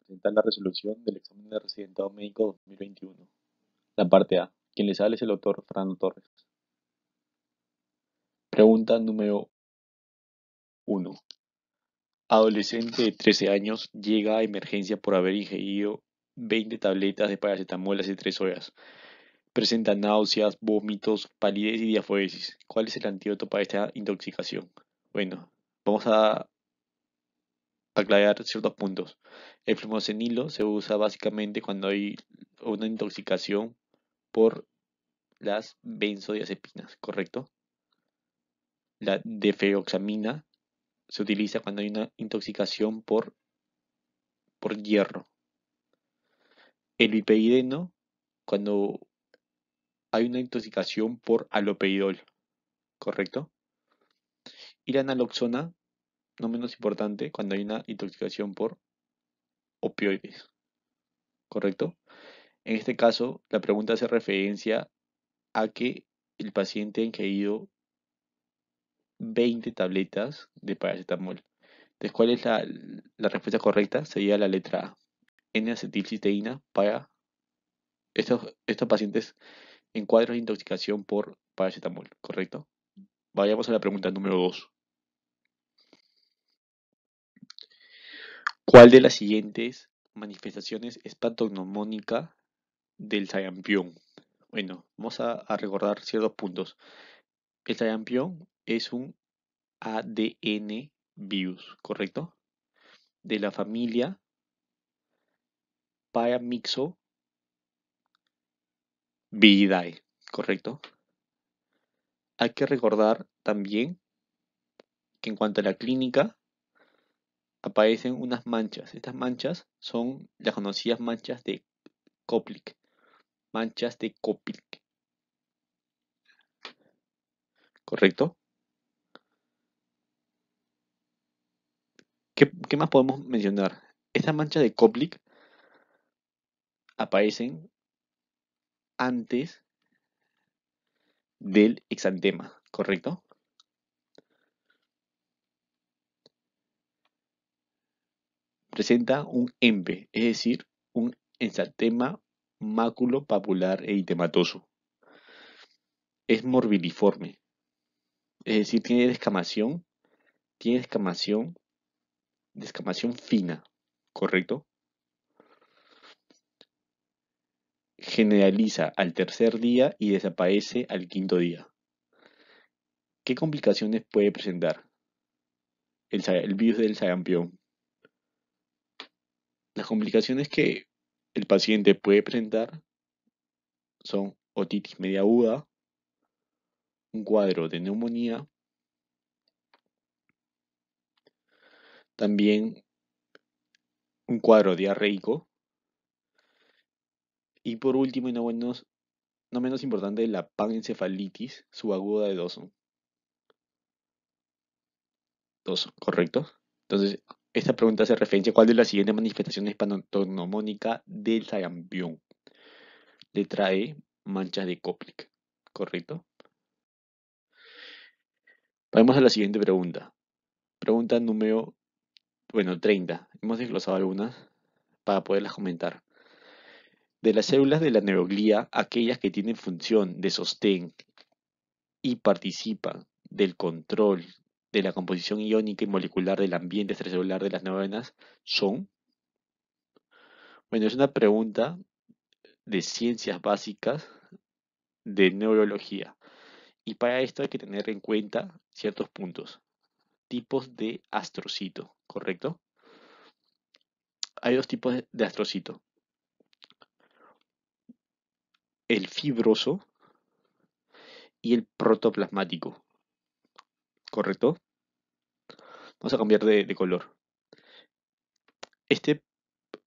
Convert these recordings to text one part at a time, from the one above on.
presentar la resolución del examen de residentado médico 2021. La parte A. Quien les habla es el doctor Fernando Torres. Pregunta número 1. Adolescente de 13 años llega a emergencia por haber ingerido 20 tabletas de paracetamol hace 3 horas. Presenta náuseas, vómitos, palidez y diaforesis. ¿Cuál es el antídoto para esta intoxicación? Bueno, vamos a aclarar ciertos puntos. El fluoxetinilo se usa básicamente cuando hay una intoxicación por las benzodiazepinas, ¿correcto? La defeoxamina se utiliza cuando hay una intoxicación por hierro. El viperideno cuando hay una intoxicación por haloperidol, ¿correcto? Y la naloxona, no menos importante, cuando hay una intoxicación por opioides, ¿correcto? En este caso, la pregunta hace referencia a que el paciente ha ingerido 20 tabletas de paracetamol. Entonces, ¿cuál es la respuesta correcta? Sería la letra A. N-acetilcisteína para estos pacientes en cuadros de intoxicación por paracetamol, ¿correcto? Vayamos a la pregunta número 2. ¿Cuál de las siguientes manifestaciones es patognomónica del sarampión? Bueno, vamos a recordar ciertos puntos. El sarampión es un ADN virus, ¿correcto? De la familia Paramyxoviridae, ¿correcto? Hay que recordar también que en cuanto a la clínica aparecen unas manchas. Estas manchas son las conocidas manchas de Koplik. Manchas de Koplik, ¿correcto? ¿Qué más podemos mencionar? Estas manchas de Koplik aparecen antes del exantema, ¿correcto? Presenta un EMPE, es decir, un exantema maculopapular eritematoso. Es morbilliforme, es decir, tiene descamación fina, ¿correcto? Generaliza al tercer día y desaparece al quinto día. ¿Qué complicaciones puede presentar el virus del sarampión? Las complicaciones que el paciente puede presentar son otitis media aguda, un cuadro de neumonía, también un cuadro diarreico y por último y no menos importante la panencefalitis subaguda de Dawson, ¿correcto? Entonces, esta pregunta hace referencia a cuál de las siguientes manifestaciones patognomónica del sarampión. Letra E, manchas de Koplik, ¿correcto? Vamos a la siguiente pregunta. Pregunta número, 30. Hemos desglosado algunas para poderlas comentar. De las células de la neuroglía, aquellas que tienen función de sostén y participan del control de la composición iónica y molecular del ambiente extracelular de las neuronas son. Bueno, es una pregunta de ciencias básicas de neurología. Y para esto hay que tener en cuenta ciertos puntos. Tipos de astrocito, ¿correcto? Hay dos tipos de astrocito. El fibroso y el protoplasmático, ¿correcto? Vamos a cambiar de color. Este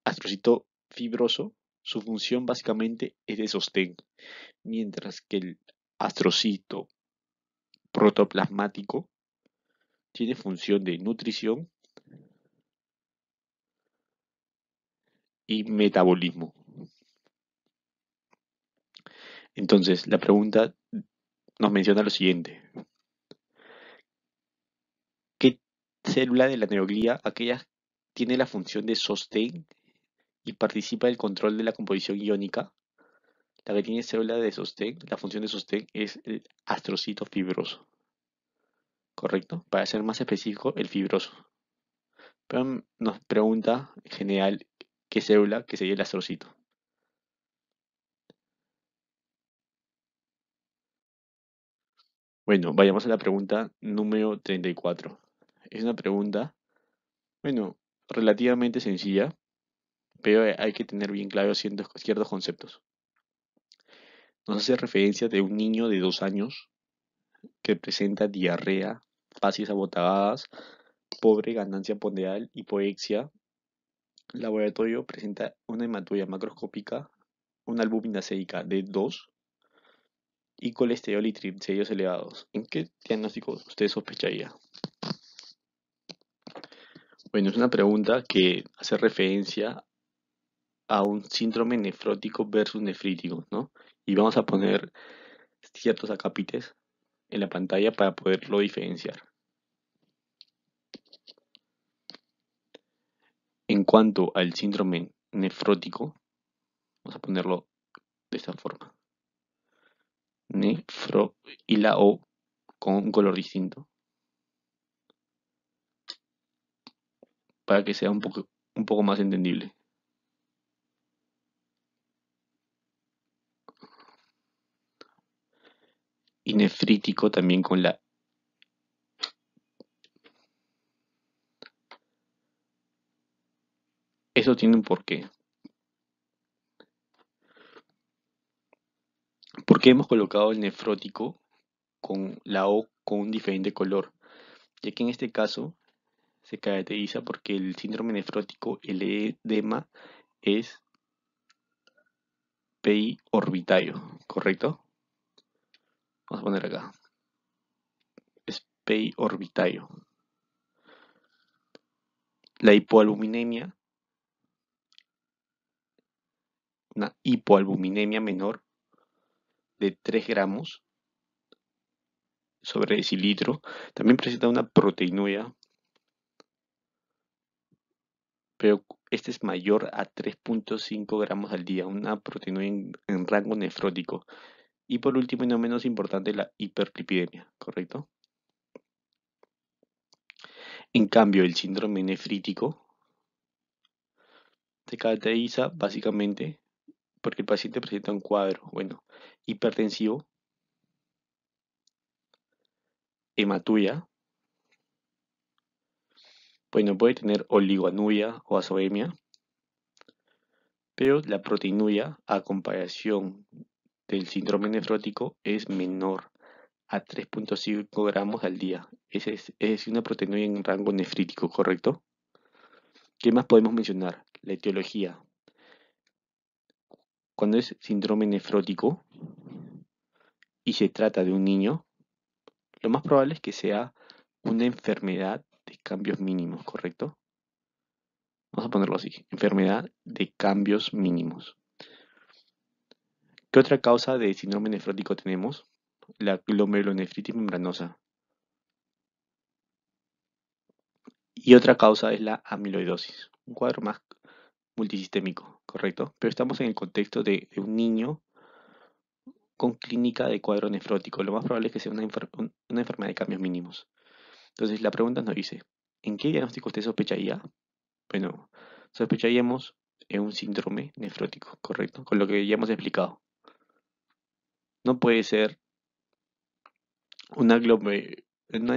astrocito fibroso, su función básicamente es de sostén, mientras que el astrocito protoplasmático tiene función de nutrición y metabolismo. Entonces, la pregunta nos menciona lo siguiente. ¿Qué célula de la neuroglía, aquella tiene la función de sostén y participa del control de la composición iónica. La que tiene célula de sostén, la función de sostén es el astrocito fibroso, ¿correcto? Para ser más específico, el fibroso. Pero nos pregunta en general qué célula, que sería el astrocito. Bueno, vayamos a la pregunta número 34. Es una pregunta, bueno, relativamente sencilla, pero hay que tener bien claros ciertos conceptos. Nos hace referencia de un niño de 2 años que presenta diarrea, facies abotagadas, pobre ganancia ponderal, hipoexia. Laboratorio presenta una hematuria macroscópica, una albúmina sérica de 2 y colesterol y triglicéridos elevados. ¿En qué diagnóstico usted sospecharía? Bueno, es una pregunta que hace referencia a un síndrome nefrótico versus nefrítico, ¿no? Y vamos a poner ciertos acápites en la pantalla para poderlo diferenciar. En cuanto al síndrome nefrótico, vamos a ponerlo de esta forma. Nefro y la O con un color distinto para que sea un poco más entendible. Y nefrítico también con la... Eso tiene un porqué. ¿Por qué hemos colocado el nefrótico con la O con un diferente color? Ya que en este caso se caracteriza porque el síndrome nefrótico, el edema, es PI orbitario, ¿correcto? Vamos a poner acá. Es PI orbitario. La hipoalbuminemia, una hipoalbuminemia menor de 3 gramos sobre decilitro, también presenta una proteinuria, pero este es mayor a 3.5 gramos al día, una proteinuria en rango nefrótico. Y por último y no menos importante, la hiperlipidemia, ¿correcto? En cambio, el síndrome nefrítico se caracteriza básicamente porque el paciente presenta un cuadro, bueno, hipertensivo, hematuria, bueno, puede tener oligoanuria o azoemia, pero la proteinuria a comparación del síndrome nefrótico es menor a 3.5 gramos al día. Es una proteinuria en rango nefrítico, ¿correcto? ¿Qué más podemos mencionar? La etiología. Cuando es síndrome nefrótico y se trata de un niño, lo más probable es que sea una enfermedad de cambios mínimos, ¿correcto? Vamos a ponerlo así, enfermedad de cambios mínimos. ¿Qué otra causa de síndrome nefrótico tenemos? La glomerulonefritis membranosa. Y otra causa es la amiloidosis, un cuadro más multisistémico, ¿correcto? Pero estamos en el contexto de un niño con clínica de cuadro nefrótico. Lo más probable es que sea una enfermedad de cambios mínimos. Entonces la pregunta nos dice, ¿en qué diagnóstico usted sospecharía? Bueno, sospecharíamos en un síndrome nefrótico, ¿correcto? Con lo que ya hemos explicado. No puede ser una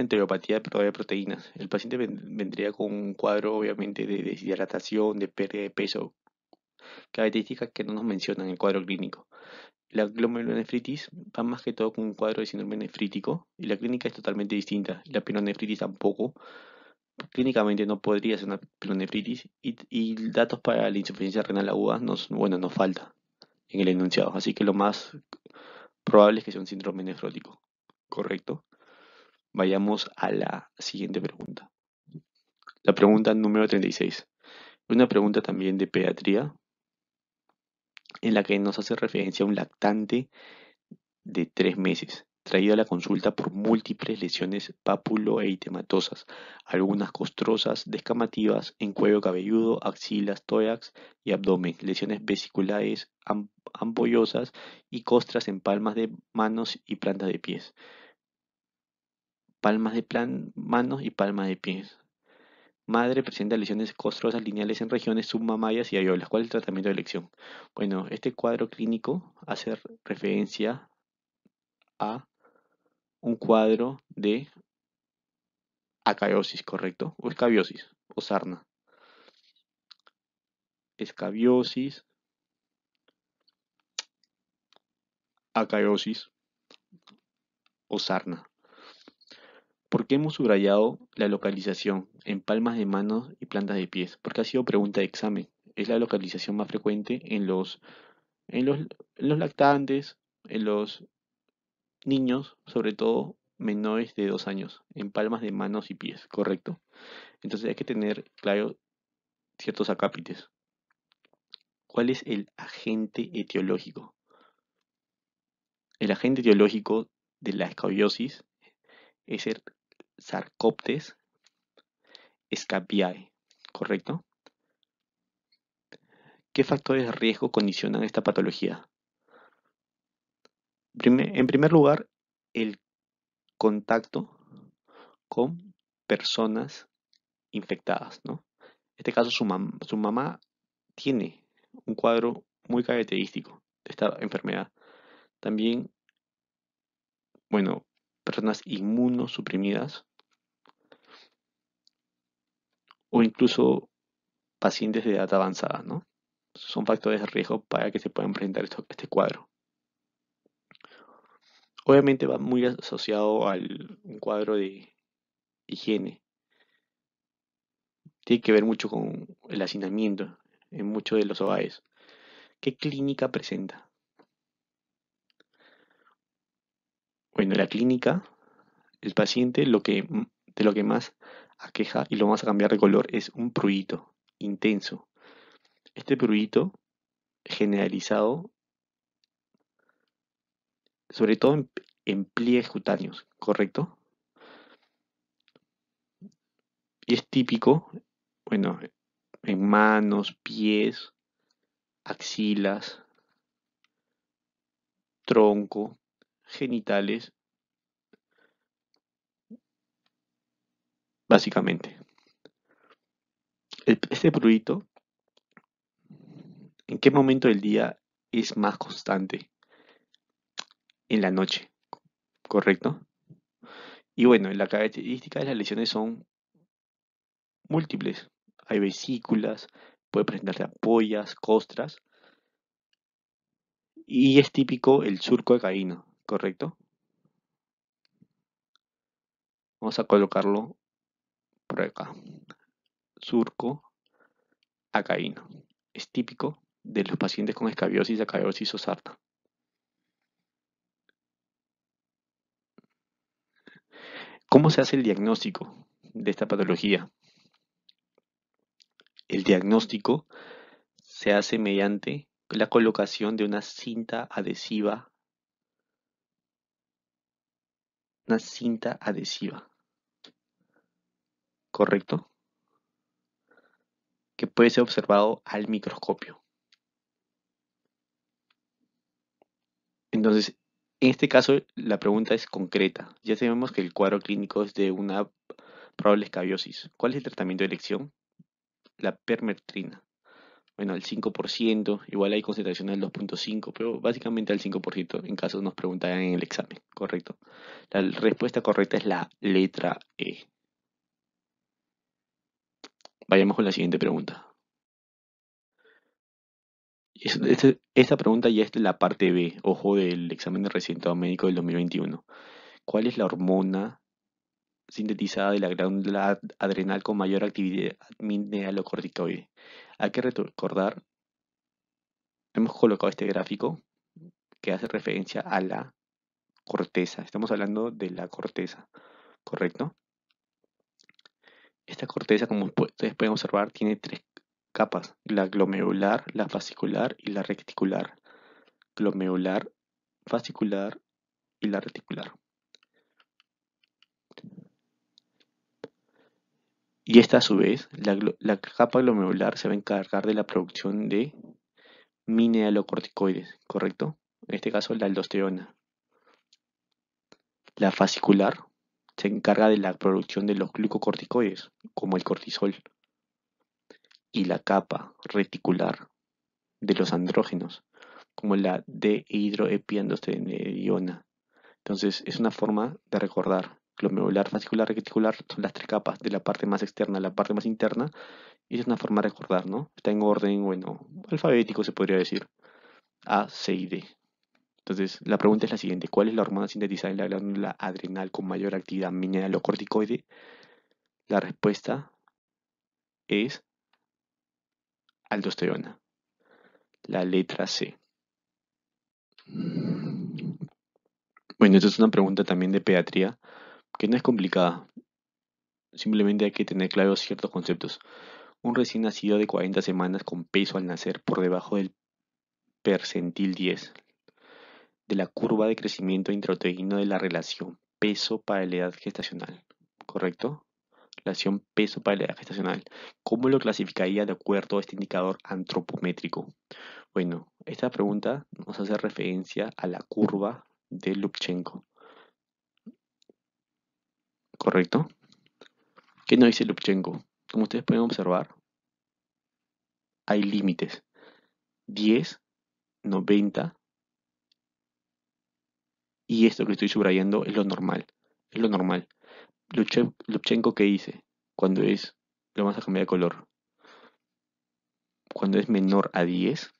enteropatía de proteínas. El paciente vendría con un cuadro obviamente de deshidratación, de pérdida de peso, características que no nos mencionan en el cuadro clínico. La glomerulonefritis va más que todo con un cuadro de síndrome nefrítico y la clínica es totalmente distinta. La pielonefritis tampoco. Clínicamente no podría ser una pielonefritis y datos para la insuficiencia renal aguda nos falta en el enunciado. Así que lo más probable es que sea un síndrome nefrótico. ¿Correcto? Vayamos a la siguiente pregunta. La pregunta número 36. Una pregunta también de pediatría en la que nos hace referencia a un lactante de 3 meses. traído a la consulta por múltiples lesiones papuloeritematosas, algunas costrosas, descamativas, en cuello cabelludo, axilas, tórax y abdomen, lesiones vesiculares ampollosas y costras en palmas de manos y plantas de pies. Manos y palmas de pies. Madre presenta lesiones costrosas lineales en regiones submamarias y areolas. ¿Cuál es el tratamiento de elección? Bueno, este cuadro clínico hace referencia a un cuadro de acariosis, ¿correcto? O escabiosis, o sarna. Escabiosis, acariosis o sarna. ¿Por qué hemos subrayado la localización en palmas de manos y plantas de pies? Porque ha sido pregunta de examen. Es la localización más frecuente en los lactantes, en los niños, sobre todo menores de 2 años, en palmas de manos y pies, ¿correcto? Entonces hay que tener claro ciertos acápites. ¿Cuál es el agente etiológico? El agente etiológico de la escabiosis es el Sarcoptes scabiei, ¿correcto? ¿Qué factores de riesgo condicionan esta patología? En primer lugar, el contacto con personas infectadas, ¿no? En este caso, su mamá tiene un cuadro muy característico de esta enfermedad. También, bueno, personas inmunosuprimidas o incluso pacientes de edad avanzada, ¿no? Son factores de riesgo para que se puedan presentar este cuadro. Obviamente va muy asociado al un cuadro de higiene. Tiene que ver mucho con el hacinamiento en muchos de los hogares. ¿Qué clínica presenta? Bueno, la clínica, el paciente de lo que más aqueja y lo vamos a cambiar de color es un prurito intenso. Este prurito generalizado, sobre todo en pliegues cutáneos, ¿correcto? Y es típico, bueno, en manos, pies, axilas, tronco, genitales, básicamente. Este prurito, ¿en qué momento del día es más constante? En la noche, ¿correcto? Y bueno, la característica de las lesiones son múltiples. Hay vesículas, puede presentarse ampollas, costras, y es típico el surco acaíno, ¿correcto? Vamos a colocarlo por acá. Surco acaíno. Es típico de los pacientes con escabiosis, acariosis o sarna. ¿Cómo se hace el diagnóstico de esta patología? El diagnóstico se hace mediante la colocación de una cinta adhesiva, ¿correcto? Que puede ser observado al microscopio. Entonces, en este caso, la pregunta es concreta. Ya sabemos que el cuadro clínico es de una probable escabiosis. ¿Cuál es el tratamiento de elección? La permetrina. Bueno, al 5%, igual hay concentración al 2.5, pero básicamente al 5% en caso nos preguntaran en el examen, ¿correcto? La respuesta correcta es la letra E. Vayamos con la siguiente pregunta. Esta pregunta ya es de la parte B, ojo, del examen de recientado médico del 2021. ¿Cuál es la hormona sintetizada de la glándula adrenal con mayor actividad mineralocorticoide? Hay que recordar, hemos colocado este gráfico que hace referencia a la corteza. Estamos hablando de la corteza, ¿correcto? Esta corteza, como ustedes pueden observar, tiene 3 capas: la glomerular, la fascicular y la reticular. Glomerular, fascicular y la reticular. Y esta a su vez, la capa glomerular se va a encargar de la producción de mineralocorticoides, ¿correcto? En este caso la aldosterona. La fascicular se encarga de la producción de los glucocorticoides, como el cortisol. Y la capa reticular de los andrógenos, como la dehidroepiandrosterona. Entonces, es una forma de recordar. Glomerular, fascicular, reticular son las tres capas, de la parte más externa a la parte más interna, y es una forma de recordar, ¿no? Está en orden, bueno, alfabético se podría decir, A, C y D. Entonces, la pregunta es la siguiente: ¿cuál es la hormona sintetizada en la glándula adrenal con mayor actividad mineralocorticoide? La respuesta es aldosterona, la letra C. Bueno, esta es una pregunta también de pediatría, que no es complicada, simplemente hay que tener claros ciertos conceptos. Un recién nacido de 40 semanas con peso al nacer por debajo del percentil 10 de la curva de crecimiento intrauterino de la relación peso para la edad gestacional, ¿correcto? Relación peso para la edad gestacional. ¿Cómo lo clasificaría de acuerdo a este indicador antropométrico? Bueno, esta pregunta nos hace referencia a la curva de Lubchenco, ¿correcto? ¿Qué nos dice Lubchenco? Como ustedes pueden observar, hay límites: 10, 90, y esto que estoy subrayando es lo normal. Es lo normal. Lubchenco, ¿qué dice? Cuando es, lo vamos a cambiar de color. Cuando es menor a 10,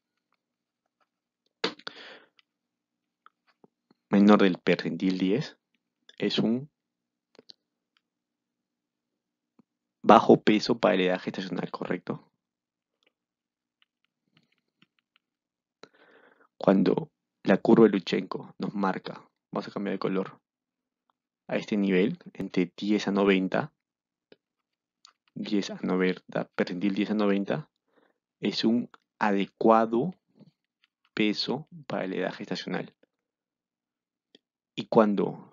menor del percentil 10, es un bajo peso para la edad gestacional, ¿correcto? Cuando la curva de Lubchenco nos marca, vamos a cambiar de color, a este nivel, entre 10 a 90, 10 a 90, percentil 10 a 90, es un adecuado peso para la edad gestacional. Y cuando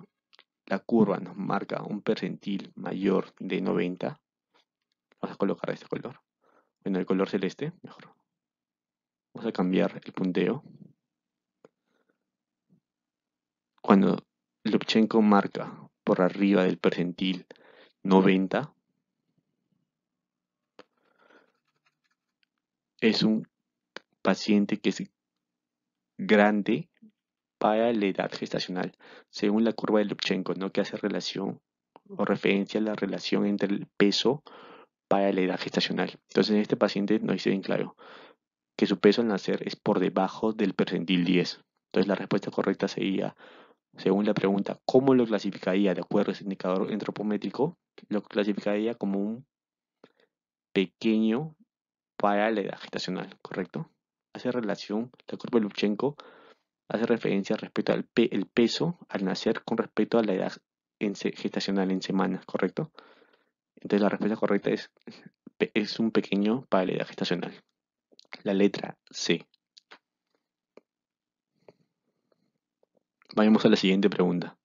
la curva nos marca un percentil mayor de 90, vamos a colocar este color. Bueno, el color celeste, mejor. Vamos a cambiar el punteo. Cuando Lubchenco marca por arriba del percentil 90, es un paciente que es grande para la edad gestacional, según la curva de Lubchenco, ¿no? Que hace relación o referencia a la relación entre el peso para la edad gestacional. Entonces, en este paciente nos dice bien claro que su peso al nacer es por debajo del percentil 10. Entonces, la respuesta correcta sería, según la pregunta, ¿cómo lo clasificaría de acuerdo a ese indicador antropométrico? Lo clasificaría como un pequeño para la edad gestacional, ¿correcto? Hace relación, la curva de Lubchenco hace referencia respecto al el peso al nacer con respecto a la edad gestacional en semanas, ¿correcto? Entonces la respuesta correcta es un pequeño para la edad gestacional. La letra C. Vayamos a la siguiente pregunta.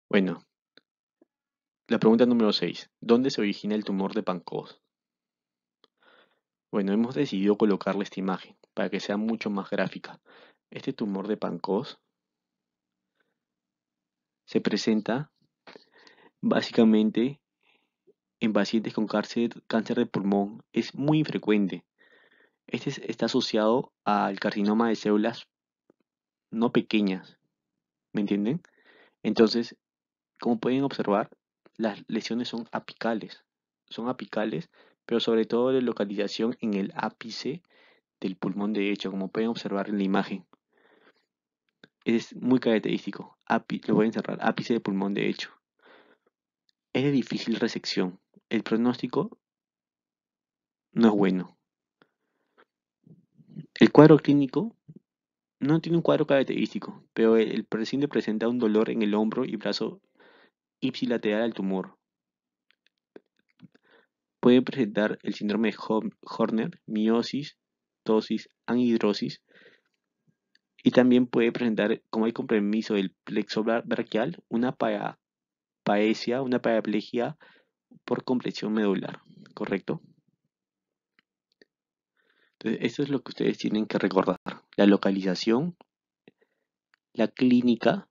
Bueno, la pregunta número 6. ¿Dónde se origina el tumor de Pancoast? Bueno, hemos decidido colocarle esta imagen para que sea mucho más gráfica. Este tumor de Pancoast se presenta básicamente en pacientes con cáncer de pulmón. Es muy infrecuente. Está asociado al carcinoma de células no pequeñas, ¿me entienden? Entonces, como pueden observar, las lesiones son apicales, pero sobre todo de localización en el ápice del pulmón derecho, como pueden observar en la imagen. Es muy característico, lo voy a encerrar, ápice del pulmón derecho. Es de difícil resección, el pronóstico no es bueno. El cuadro clínico no tiene un cuadro característico, pero el paciente presenta un dolor en el hombro y brazo ipsilateral al tumor. Puede presentar el síndrome de Horner, miosis ptosis, anhidrosis, y también puede presentar, como hay compromiso del plexo braquial, una paesia, una paraplegia por compresión medular, ¿correcto? Entonces, esto es lo que ustedes tienen que recordar. La localización, la clínica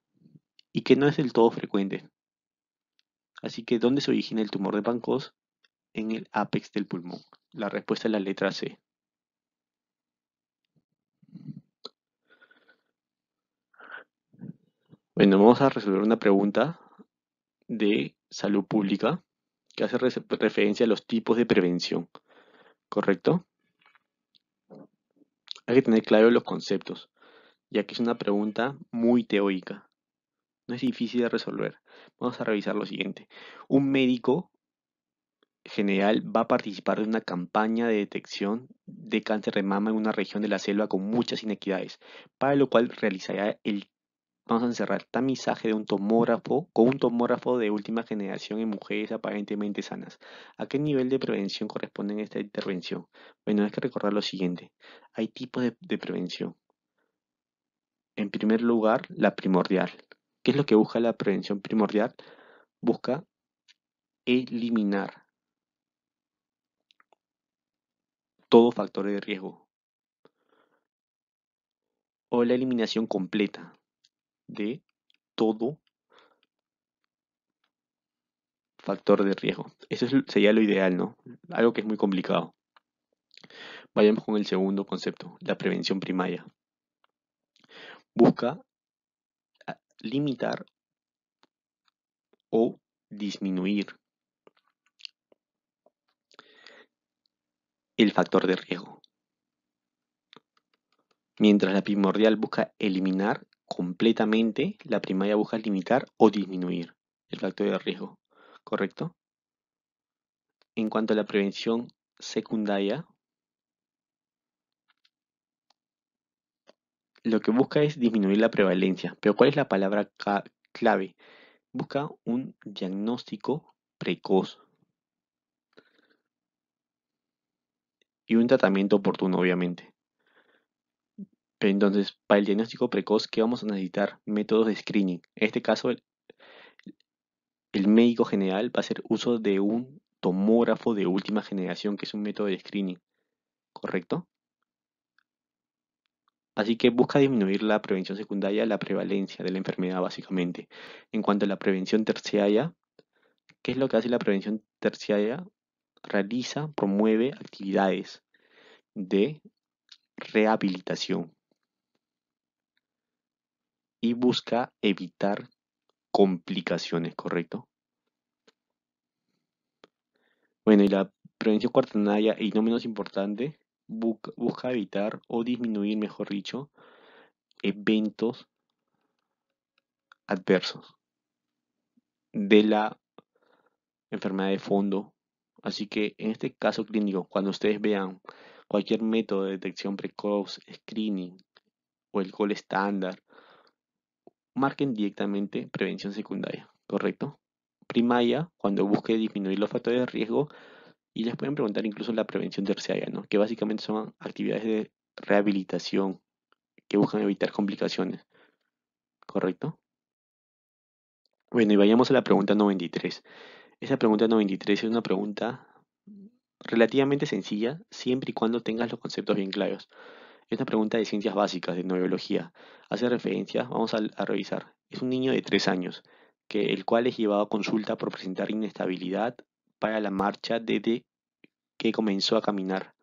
y que no es del todo frecuente. Así que, ¿dónde se origina el tumor de Pancos? En el ápex del pulmón. La respuesta es la letra C. Bueno, vamos a resolver una pregunta de salud pública que hace referencia a los tipos de prevención, ¿correcto? Hay que tener claro los conceptos, ya que es una pregunta muy teórica. No es difícil de resolver. Vamos a revisar lo siguiente. Un médico general va a participar de una campaña de detección de cáncer de mama en una región de la selva con muchas inequidades, para lo cual realizará vamos a encerrar tamizaje de un tomógrafo con un tomógrafo de última generación en mujeres aparentemente sanas. ¿A qué nivel de prevención corresponde esta intervención? Bueno, hay que recordar lo siguiente. Hay tipos de prevención. En primer lugar, la primordial. ¿Qué es lo que busca la prevención primordial? Busca eliminar todo factor de riesgo o la eliminación completa de todo factor de riesgo. Eso sería lo ideal, ¿no? Algo que es muy complicado. Vayamos con el segundo concepto, la prevención primaria. Busca limitar o disminuir el factor de riesgo. Mientras la primordial busca eliminar completamente, la primaria busca limitar o disminuir el factor de riesgo. ¿Correcto? En cuanto a la prevención secundaria, lo que busca es disminuir la prevalencia. Pero ¿cuál es la palabra clave? Busca un diagnóstico precoz y un tratamiento oportuno, obviamente. Pero entonces, para el diagnóstico precoz, ¿qué vamos a necesitar? Métodos de screening. En este caso, el médico general va a hacer uso de un tomógrafo de última generación, que es un método de screening, ¿correcto? Así que busca disminuir la prevención secundaria, la prevalencia de la enfermedad, básicamente. En cuanto a la prevención terciaria, ¿qué es lo que hace la prevención terciaria? Realiza, promueve actividades de rehabilitación y busca evitar complicaciones, ¿correcto? Bueno, y la prevención cuaternaria, y no menos importante, busca evitar o disminuir, mejor dicho, eventos adversos de la enfermedad de fondo. Así que en este caso clínico, cuando ustedes vean cualquier método de detección precoz, screening o el gol estándar, marquen directamente prevención secundaria, ¿correcto? Primaria, cuando busque disminuir los factores de riesgo, y les pueden preguntar incluso la prevención terciaria, ¿no? Que básicamente son actividades de rehabilitación que buscan evitar complicaciones, ¿correcto? Bueno, y vayamos a la pregunta 93. Esa pregunta 93 es una pregunta relativamente sencilla, siempre y cuando tengas los conceptos bien claros. Es una pregunta de ciencias básicas, de neurología. Hace referencia, vamos a revisar. Es un niño de 3 años, el cual es llevado a consulta por presentar inestabilidad para la marcha desde que comenzó a caminar.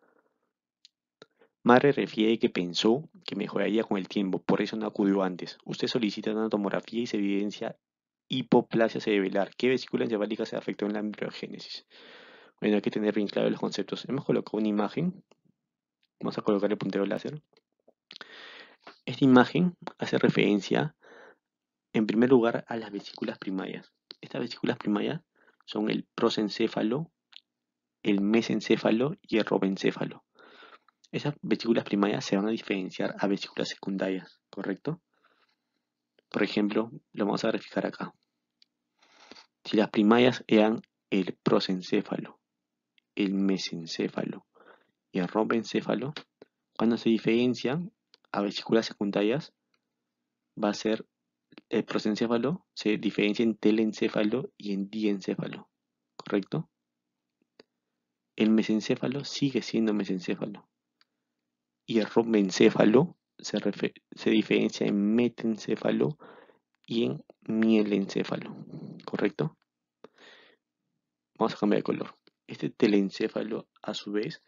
Madre refiere que pensó que mejoraría con el tiempo, por eso no acudió antes. Usted solicita una tomografía y se evidencia hipoplasia cerebelar. ¿Qué vesícula encefálica se afectó en la embriogénesis? Bueno, hay que tener bien claro los conceptos. Hemos colocado una imagen. Vamos a colocar el puntero láser. Esta imagen hace referencia, en primer lugar, a las vesículas primarias. Estas vesículas primarias son el prosencéfalo, el mesencéfalo y el robencéfalo. Esas vesículas primarias se van a diferenciar a vesículas secundarias, ¿correcto? Por ejemplo, lo vamos a verificar acá. Si las primarias eran el prosencéfalo, el mesencéfalo y el robencéfalo, Cuando se diferencian a vesículas secundarias, va a ser el prosencéfalo se diferencia en telencéfalo y en diencéfalo, ¿correcto? El mesencéfalo sigue siendo mesencéfalo y el rhombencéfalo se diferencia en metencéfalo y en mielencéfalo, ¿correcto? Vamos a cambiar de color. Este telencéfalo, a su vez,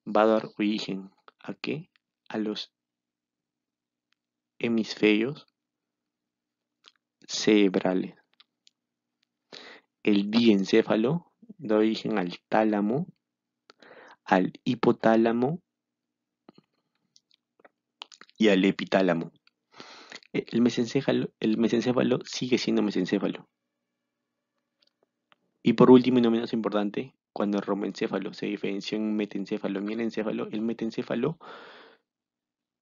va a dar origen ¿a qué? A los hemisferios cerebrales. El diencéfalo da origen al tálamo, al hipotálamo y al epitálamo. El mesencéfalo sigue siendo mesencéfalo. Y por último y no menos importante, cuando el romencéfalo se diferenció en metencéfalo y mielencéfalo, el metencéfalo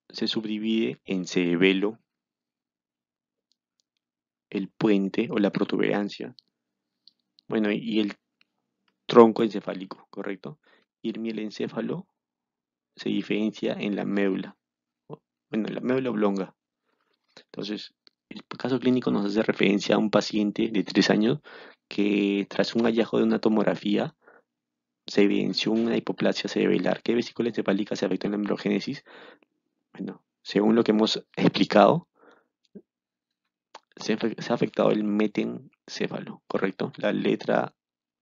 se subdivide en cerebelo, el puente o la protuberancia, bueno, y el tronco encefálico, ¿correcto? Y el mielencéfalo se diferencia en la médula, bueno, en la médula oblonga. Entonces, el caso clínico nos hace referencia a un paciente de 3 años que tras un hallazgo de una tomografía se evidenció una hipoplasia cerebelar. ¿Qué vesícula encefálica se afectó en la embriogénesis? Bueno, según lo que hemos explicado, se ha afectado el metencéfalo, ¿correcto? La letra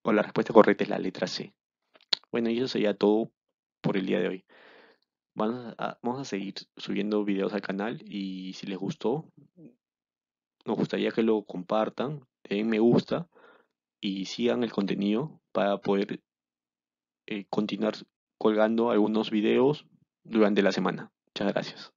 o la respuesta correcta es la letra C. Bueno, y eso sería todo por el día de hoy. Vamos a seguir subiendo videos al canal y si les gustó, nos gustaría que lo compartan, den me gusta y sigan el contenido para poder continuar colgando algunos videos durante la semana. Muchas gracias.